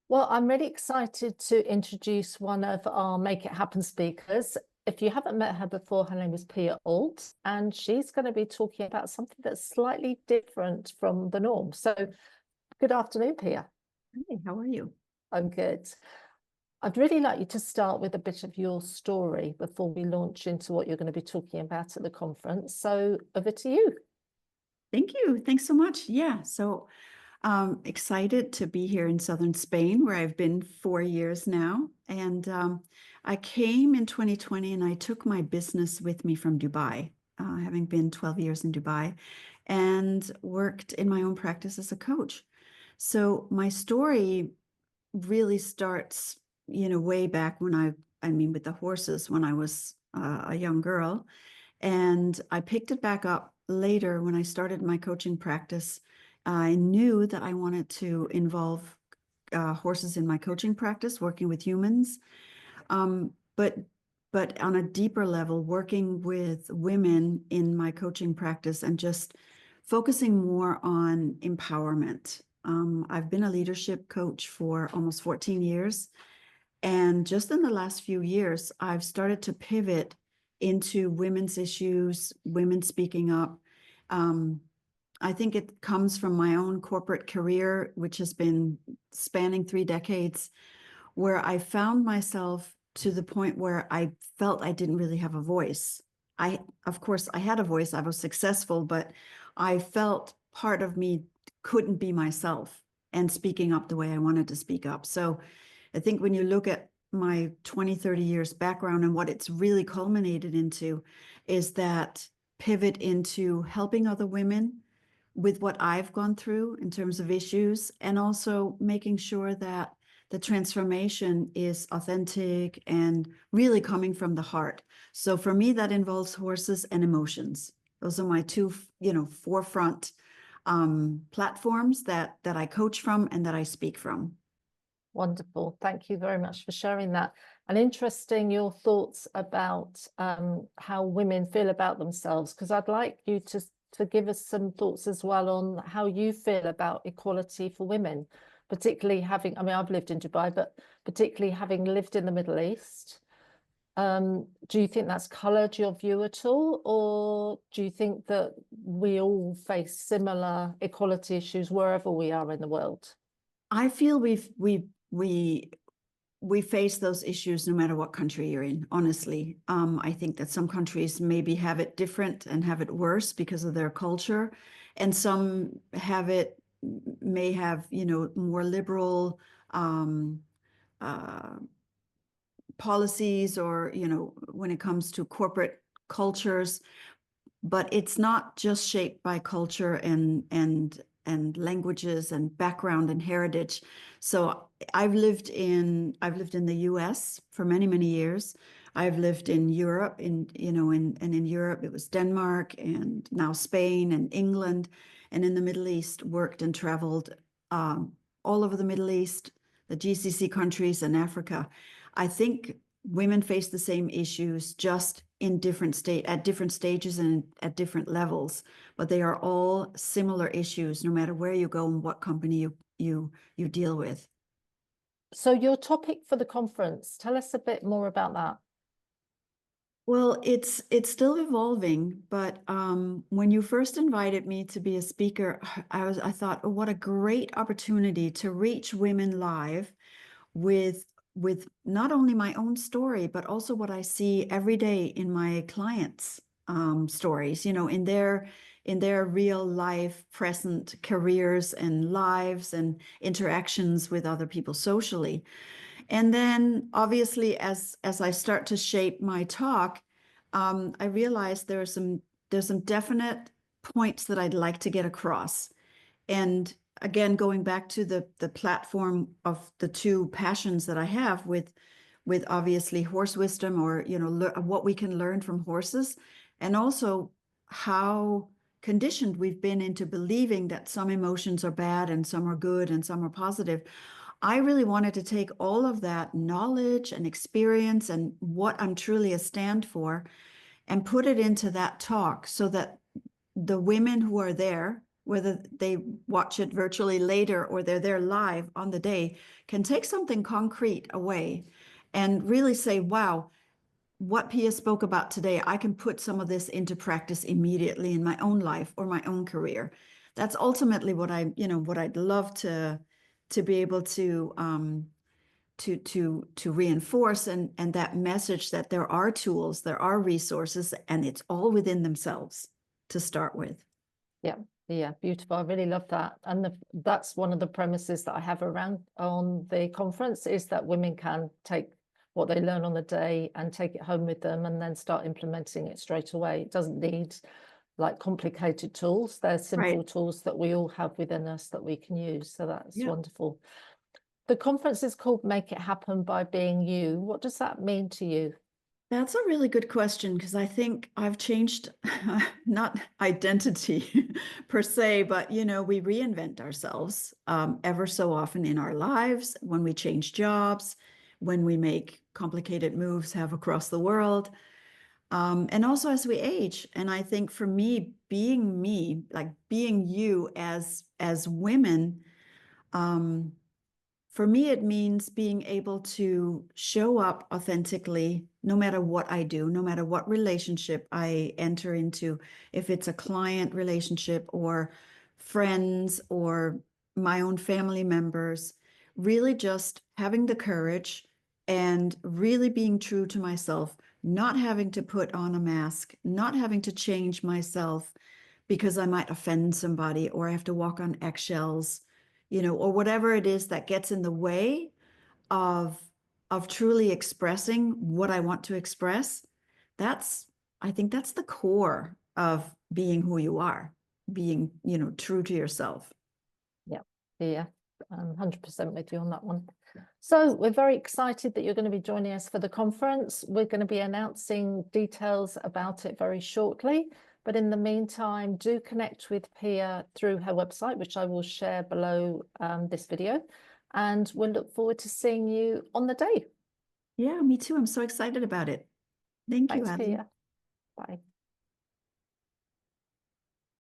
Well, I'm really excited to introduce one of our Make It Happen speakers. If you haven't met her before, her name is Pia Ault, and she's going to be talking about something that's slightly different from the norm. So, good afternoon, Pia. Hey, how are you? I'm good. I'd really like you to start with a bit of your story before we launch into what you're going to be talking about at the conference. So, over to you. Thank you. Thanks so much. Yeah, so excited to be here in southern Spain, where I've been 4 years now. And I came in 2020 and I took my business with me from Dubai, having been 12 years in Dubai, and worked in my own practice as a coach. So my story really starts, way back when I mean, with the horses when I was a young girl. And I picked it back up later when I started my coaching practice. I knew that I wanted to involve horses in my coaching practice, working with humans, but on a deeper level, working with women in my coaching practice and just focusing more on empowerment. I've been a leadership coach for almost 14 years. And just in the last few years, I've started to pivot into women's issues, women speaking up. I think it comes from my own corporate career, which has been spanning 3 decades, where I found myself to the point where I felt I didn't really have a voice. Of course, I had a voice, I was successful, but I felt part of me couldn't be myself and speaking up the way I wanted to speak up. So I think when you look at my 20, 30 years background and what it's really culminated into is that pivot into helping other women with what I've gone through in terms of issues, and also making sure that the transformation is authentic and really coming from the heart. So for me, that involves horses and emotions. Those are my two, forefront platforms that I coach from and that I speak from. Wonderful. Thank you very much for sharing that. And interesting your thoughts about how women feel about themselves, because I'd like you to give us some thoughts as well on how you feel about equality for women, particularly having, I mean, I've lived in Dubai, but particularly having lived in the Middle East. Do you think that's coloured your view at all? Or do you think that we all face similar equality issues wherever we are in the world? I feel we face those issues no matter what country you're in, honestly. I think that some countries maybe have it different and have it worse because of their culture, and some may have, more liberal policies, or, when it comes to corporate cultures. But it's not just shaped by culture and languages and background and heritage. So I've lived in the US for many, many years. I've lived in Europe, and in Europe it was Denmark, and now Spain and England, and in the Middle East worked and traveled all over the Middle East, the GCC countries, and Africa. I think women face the same issues, just at different stages and at different levels, but they are all similar issues no matter where you go and what company you deal with. So your topic for the conference, tell us a bit more about that. Well, it's still evolving, but when you first invited me to be a speaker, I thought, oh, what a great opportunity to reach women live with not only my own story, but also what I see every day in my clients' stories, in their real life, present careers and lives and interactions with other people socially. And then obviously, as I start to shape my talk, I realized there's some definite points that I'd like to get across. And again, going back to the platform of the two passions that I have with obviously horse wisdom, or what we can learn from horses, and also how conditioned we've been into believing that some emotions are bad and some are good and some are positive. I really wanted to take all of that knowledge and experience and what I'm truly a stand for and put it into that talk, so that the women who are there whether they watch it virtually later or they're there live on the day, can take something concrete away and really say, wow, what Pia spoke about today, I can put some of this into practice immediately in my own life or my own career. That's ultimately what what I'd love to be able to reinforce, and that message that there are tools, there are resources, and it's all within themselves to start with. Yeah, yeah, beautiful. I really love that. And that's one of the premises that I have around on the conference, is that women can take what they learn on the day and take it home with them and then start implementing it straight away. It doesn't need like complicated tools. They're simple tools that we all have within us that we can use. So that's wonderful. The conference is called Make It Happen by Being You. What does that mean to you? That's a really good question, because I think I've changed, not identity per se, but we reinvent ourselves ever so often in our lives, when we change jobs, when we make complicated moves, have across the world, and also as we age. And I think for me, like being you as women, for me, it means being able to show up authentically, no matter what I do, no matter what relationship I enter into, if it's a client relationship or friends or my own family members, really just having the courage and really being true to myself, not having to put on a mask, not having to change myself because I might offend somebody or I have to walk on eggshells, or whatever it is that gets in the way of truly expressing what I want to express. I think that's the core of being who you are, being, true to yourself. Yeah, yeah, I'm 100% with you on that one. So we're very excited that you're going to be joining us for the conference. We're going to be announcing details about it very shortly. But in the meantime, do connect with Pia through her website, which I will share below this video. And we'll look forward to seeing you on the day. Yeah, me too. I'm so excited about it. Thank you, Thanks, Adam. Pia. Bye.